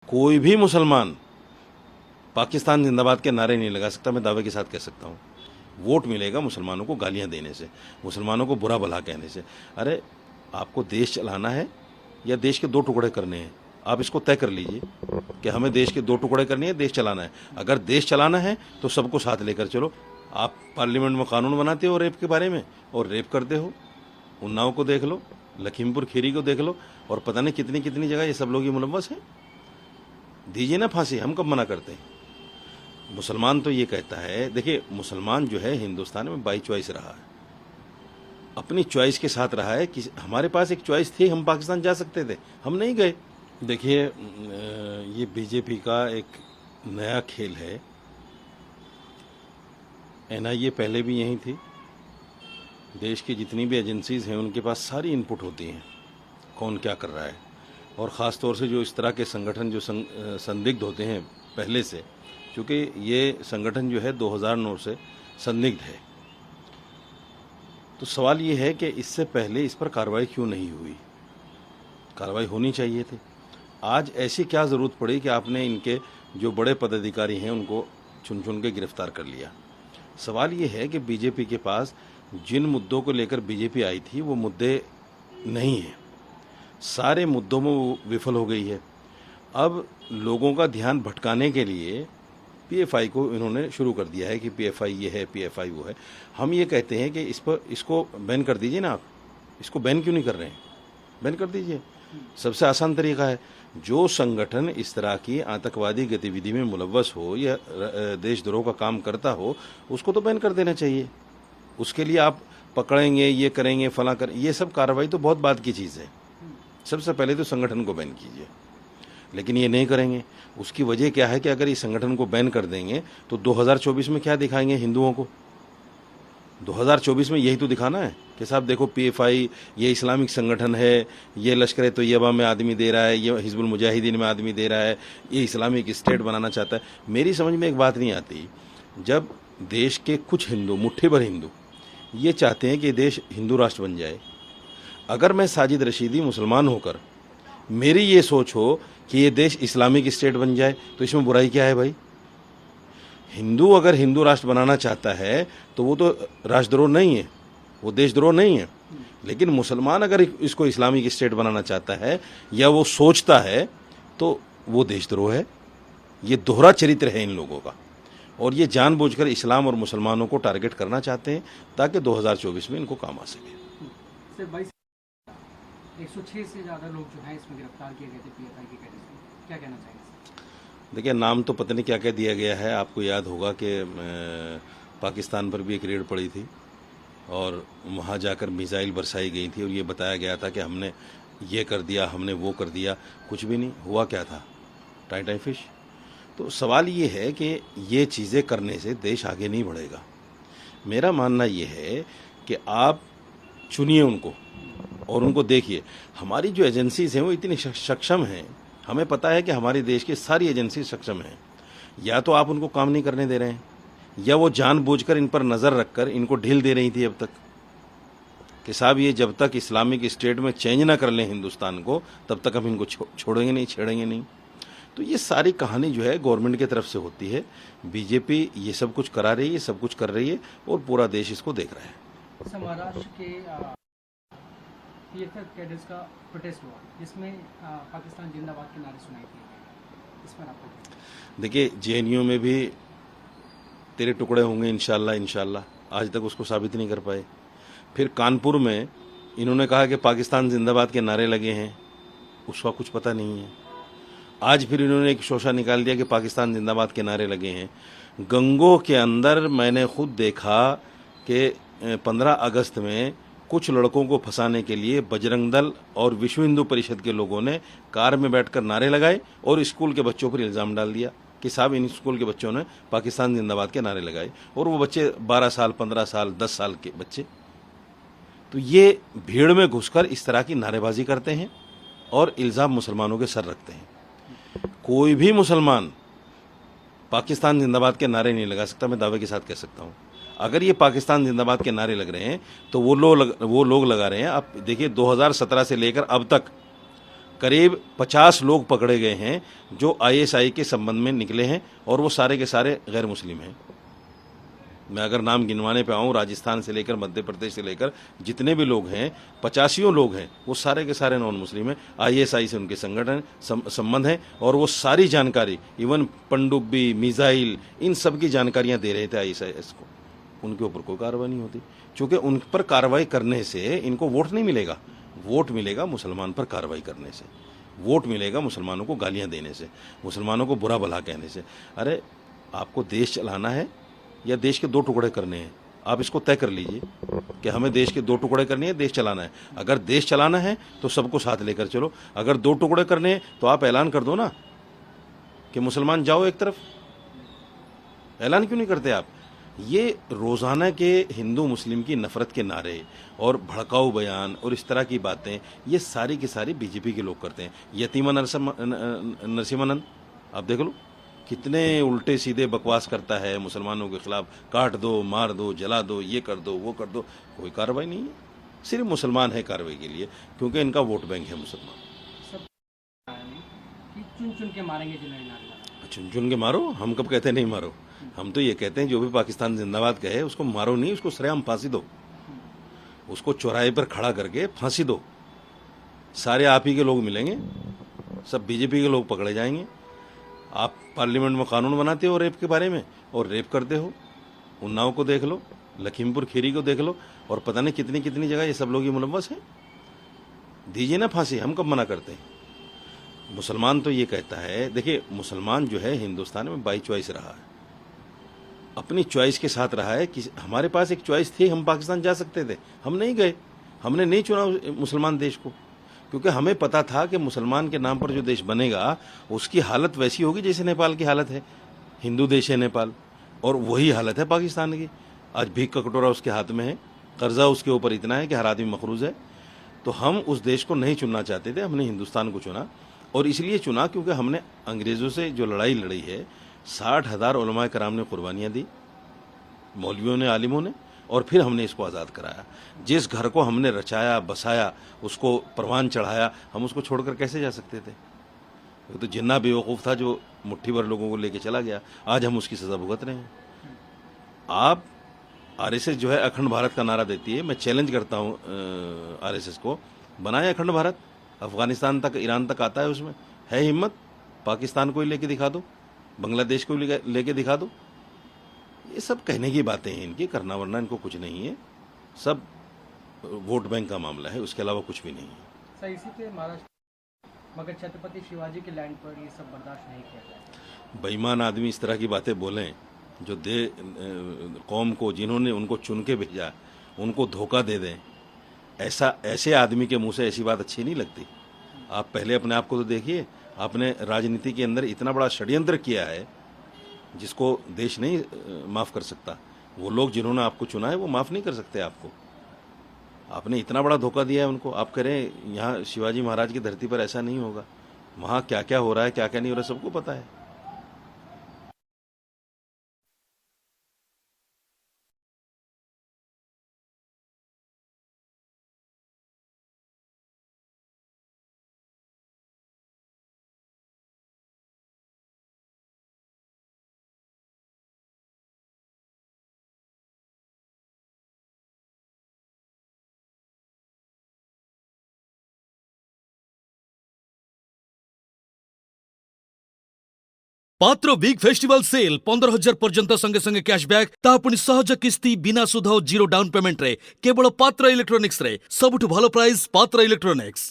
कोई भी मुसलमान पाकिस्तान जिंदाबाद के नारे नहीं लगा सकता, मैं दावे के साथ कह सकता हूँ। वोट मिलेगा मुसलमानों को गालियां देने से, मुसलमानों को बुरा भला कहने से। अरे आपको देश चलाना है या देश के दो टुकड़े करने हैं, आप इसको तय कर लीजिए कि हमें देश के दो टुकड़े करने हैं, देश चलाना है। अगर देश चलाना है तो सबको साथ लेकर चलो। आप पार्लियामेंट में कानून बनाते हो रेप के बारे में और रेप करते हो। उन्नाव को देख लो, लखीमपुर खीरी को देख लो, और पता नहीं कितनी कितनी जगह ये सब लोग ये मुलव्वस हैं। दीजिए ना फांसी, हम कब मना करते हैं। मुसलमान तो ये कहता है, देखिए मुसलमान जो है हिंदुस्तान में बाई चॉइस रहा है, अपनी चॉइस के साथ रहा है कि हमारे पास एक चॉइस थी, हम पाकिस्तान जा सकते थे, हम नहीं गए। देखिए ये बीजेपी का एक नया खेल है। एनआईए पहले भी यही थी। देश की जितनी भी एजेंसीज हैं उनके पास सारी इनपुट होती हैं कौन क्या कर रहा है, और ख़ास तौर से जो इस तरह के संगठन जो संदिग्ध होते हैं पहले से, क्योंकि ये संगठन जो है 2009 से संदिग्ध है। तो सवाल ये है कि इससे पहले इस पर कार्रवाई क्यों नहीं हुई। कार्रवाई होनी चाहिए थी। आज ऐसी क्या ज़रूरत पड़ी कि आपने इनके जो बड़े पदाधिकारी हैं उनको चुन चुन के गिरफ्तार कर लिया। सवाल ये है कि बीजेपी के पास जिन मुद्दों को लेकर बीजेपी आई थी वो मुद्दे नहीं हैं, सारे मुद्दों में वो विफल हो गई है। अब लोगों का ध्यान भटकाने के लिए पीएफआई को इन्होंने शुरू कर दिया है कि पीएफआई ये है, पीएफआई वो है। हम ये कहते हैं कि इसको बैन कर दीजिए ना। आप इसको बैन क्यों नहीं कर रहे हैं? बैन कर दीजिए, सबसे आसान तरीका है। जो संगठन इस तरह की आतंकवादी गतिविधि में मुलव्वस हो या देशद्रोह का काम करता हो उसको तो बैन कर देना चाहिए। उसके लिए आप पकड़ेंगे, ये करेंगे, फला कर, ये सब कार्रवाई तो बहुत बाद की चीज़ है। सबसे पहले तो संगठन को बैन कीजिए, लेकिन ये नहीं करेंगे। उसकी वजह क्या है कि अगर इस संगठन को बैन कर देंगे तो 2024 में क्या दिखाएंगे हिंदुओं को? 2024 में यही तो दिखाना है कि साहब देखो पीएफआई ये इस्लामिक संगठन है, ये लश्कर तैयबा में आदमी दे रहा है, ये हिजबुल मुजाहिदीन में आदमी दे रहा है, ये इस्लामिक स्टेट बनाना चाहता है। मेरी समझ में एक बात नहीं आती, जब देश के कुछ हिंदू, मुट्ठी भर हिंदू ये चाहते हैं कि देश हिंदू राष्ट्र बन जाए, अगर मैं साजिद रशीदी मुसलमान होकर मेरी ये सोच हो कि ये देश इस्लामिक स्टेट बन जाए, तो इसमें बुराई क्या है भाई? हिंदू अगर हिंदू राष्ट्र बनाना चाहता है तो वो तो राष्ट्रद्रोह नहीं है, वो देशद्रोह नहीं है। लेकिन मुसलमान अगर इसको इस्लामिक स्टेट बनाना चाहता है या वो सोचता है तो वो देशद्रोह है। ये दोहरा चरित्र है इन लोगों का, और ये जानबूझकर इस्लाम और मुसलमानों को टारगेट करना चाहते हैं ताकि 2024 में इनको काम आ सके। 106 से ज़्यादा लोग जो हैं इसमें गिरफ्तार किए गए थे पीएफआई के कैडेट्स में, क्या कहना चाहेंगे? देखिए नाम तो पता नहीं क्या क्या दिया गया है। आपको याद होगा कि पाकिस्तान पर भी एक रेड पड़ी थी और वहाँ जाकर मिसाइल बरसाई गई थी और ये बताया गया था कि हमने ये कर दिया, हमने वो कर दिया। कुछ भी नहीं हुआ। क्या था? Tie fish. तो सवाल ये है कि ये चीज़ें करने से देश आगे नहीं बढ़ेगा। मेरा मानना ये है कि आप चुनिए उनको और उनको देखिए। हमारी जो एजेंसीज हैं वो इतनी सक्षम हैं, हमें पता है कि हमारे देश की सारी एजेंसी सक्षम हैं। या तो आप उनको काम नहीं करने दे रहे हैं या वो जानबूझकर इन पर नज़र रखकर इनको ढील दे रही थी अब तक कि साहब ये जब तक इस्लामिक स्टेट में चेंज ना कर लें हिंदुस्तान को तब तक हम इनको छोड़ेंगे नहीं, छेड़ेंगे नहीं। तो ये सारी कहानी जो है गवर्नमेंट की तरफ से होती है। बीजेपी ये सब कुछ करा रही है, सब कुछ कर रही है और पूरा देश इसको देख रहा है। महाराष्ट्र के पीएफआई कैडेट्स का प्रोटेस्ट हुआ जिसमें पाकिस्तान जिंदाबाद के नारे सुनाई दिए, इस पर आपको? देखिए जेएनयू में भी तेरे टुकड़े होंगे इंशाल्लाह इंशाल्लाह, आज तक उसको साबित नहीं कर पाए। फिर कानपुर में इन्होंने कहा कि पाकिस्तान जिंदाबाद के नारे लगे हैं, उसका कुछ पता नहीं है। आज फिर इन्होंने एक शोशा निकाल दिया कि पाकिस्तान जिंदाबाद के नारे लगे हैं। गंगोह के अंदर मैंने खुद देखा कि 15 अगस्त में कुछ लड़कों को फंसाने के लिए बजरंग दल और विश्व हिंदू परिषद के लोगों ने कार में बैठकर नारे लगाए और स्कूल के बच्चों पर इल्ज़ाम डाल दिया कि साहब इन स्कूल के बच्चों ने पाकिस्तान जिंदाबाद के नारे लगाए, और वो बच्चे 12 साल, 15 साल, 10 साल के बच्चे। तो ये भीड़ में घुसकर इस तरह की नारेबाजी करते हैं और इल्ज़ाम मुसलमानों के सर रखते हैं। कोई भी मुसलमान पाकिस्तान जिंदाबाद के नारे नहीं लगा सकता, मैं दावे के साथ कह सकता हूँ। अगर ये पाकिस्तान जिंदाबाद के नारे लग रहे हैं तो वो लोग लगा रहे हैं। आप देखिए 2017 से लेकर अब तक करीब 50 लोग पकड़े गए हैं जो आईएसआई के संबंध में निकले हैं और वो सारे के सारे गैर मुस्लिम हैं। मैं अगर नाम गिनवाने पे आऊँ, राजस्थान से लेकर मध्य प्रदेश से लेकर जितने भी लोग हैं, 85 लोग हैं, वो सारे के सारे नॉन मुस्लिम हैं। आईएसआई से उनके संगठन संबंध है और वो सारी जानकारी, इवन पनडुब्बी, मिसाइल, इन सब की जानकारियां दे रहे थे आईएसआईएस को। उनके ऊपर कोई कार्रवाई नहीं होती, क्योंकि उन पर कार्रवाई करने से इनको वोट नहीं मिलेगा। वोट मिलेगा मुसलमान पर कार्रवाई करने से, वोट मिलेगा मुसलमानों को गालियां देने से, मुसलमानों को बुरा भला कहने से। अरे आपको देश चलाना है या देश के दो टुकड़े करने हैं, आप इसको तय कर लीजिए कि हमें देश के दो टुकड़े करने हैं, देश चलाना है। अगर देश चलाना है तो सबको साथ लेकर चलो, अगर दो टुकड़े करने हैं तो आप ऐलान कर दो ना कि मुसलमान जाओ एक तरफ। ऐलान क्यों नहीं करते आप? ये रोजाना के हिंदू मुस्लिम की नफरत के नारे और भड़काऊ बयान और इस तरह की बातें, ये सारी की सारी बीजेपी के लोग करते हैं। यतीमा नरसिम्हानंद आप देख लो, कितने उल्टे सीधे बकवास करता है मुसलमानों के खिलाफ, काट दो, मार दो, जला दो, ये कर दो, वो कर दो। कोई कार्रवाई नहीं है, सिर्फ मुसलमान है कार्रवाई के लिए, क्योंकि इनका वोट बैंक है मुसलमान। सब कि चुन चुन के मारेंगे जिन्हें नारे। चुन चुन के मारो, हम कब कहते हैं नहीं मारो? हम तो ये कहते हैं जो भी पाकिस्तान जिंदाबाद कहे उसको मारो नहीं, उसको सरेआम फांसी दो, उसको चौराहे पर खड़ा करके फांसी दो। सारे आप ही के लोग मिलेंगे, सब बीजेपी के लोग पकड़े जाएंगे। आप पार्लियामेंट में कानून बनाते हो रेप के बारे में और रेप करते हो। उन्नाव को देख लो, लखीमपुर खीरी को देख लो, और पता नहीं कितनी कितनी जगह ये सब लोग ये मुलव्वस हैं। दीजिए ना फांसी, हम कब मना करते हैं? मुसलमान तो ये कहता है, देखिए मुसलमान जो है हिंदुस्तान में बाई चॉइस रहा है, अपनी चॉइस के साथ रहा है। कि हमारे पास एक चॉइस थी, हम पाकिस्तान जा सकते थे, हम नहीं गए, हमने नहीं चुना मुसलमान देश को, क्योंकि हमें पता था कि मुसलमान के नाम पर जो देश बनेगा उसकी हालत वैसी होगी जैसे नेपाल की हालत है। हिंदू देश है नेपाल, और वही हालत है पाकिस्तान की। आज भीख का कटोरा उसके हाथ में है, कर्जा उसके ऊपर इतना है कि हर आदमी मखरूज है। तो हम उस देश को नहीं चुनना चाहते थे, हमने हिंदुस्तान को चुना। और इसलिए चुना क्योंकि हमने अंग्रेजों से जो लड़ाई लड़ी है, 60,000 उलमाए कराम ने कुर्बानियां दी, मौलवियों ने, आलिमों ने, और फिर हमने इसको आज़ाद कराया। जिस घर को हमने रचाया बसाया, उसको परवान चढ़ाया, हम उसको छोड़कर कैसे जा सकते थे? वो तो जिन्ना बेवकूफ़ था जो मुट्ठी भर लोगों को लेके चला गया। आज हम उसकी सज़ा भुगत रहे हैं। आप आरएसएस जो है अखंड भारत का नारा देती है, मैं चैलेंज करता हूँ आरएसएस को, बनाए अखंड भारत, अफगानिस्तान तक, ईरान तक आता है, उसमें है हिम्मत? पाकिस्तान को ही लेके दिखा दो, बांग्लादेश को लेके दिखा दो। ये सब कहने की बातें हैं इनकी, करना वरना इनको कुछ नहीं है, सब वोट बैंक का मामला है, उसके अलावा कुछ भी नहीं है। सर इसी पे महाराष्ट्र, मगर छत्रपति शिवाजी के लैंड पर ये सब बर्दाश्त नहीं किया जाएगा। बेईमान आदमी इस तरह की बातें बोलें, जो कौम को, जिन्होंने उनको चुन के भेजा, उनको धोखा दे दें, ऐसे आदमी के मुंह से ऐसी बात अच्छी नहीं लगती। आप पहले अपने आप को तो देखिए, आपने राजनीति के अंदर इतना बड़ा षड्यंत्र किया है जिसको देश नहीं माफ कर सकता। वो लोग जिन्होंने आपको चुना है वो माफ नहीं कर सकते आपको। आपने इतना बड़ा धोखा दिया है उनको। आप करें यहाँ शिवाजी महाराज की धरती पर ऐसा नहीं होगा, वहाँ क्या क्या हो रहा है, क्या क्या नहीं हो रहा है, सबको पता है। पात्र बिग फेस्टिवल सेल 15,000 पर्यंत संगे संगे कैशबैक ता पुनी सहज किस्ती बिना सुध जीरो डाउन पेमेंट रे केवल पात्र इलेक्ट्रोनिक्स रे सबुठ भलो प्राइस पात्र इलेक्ट्रोनिक्स।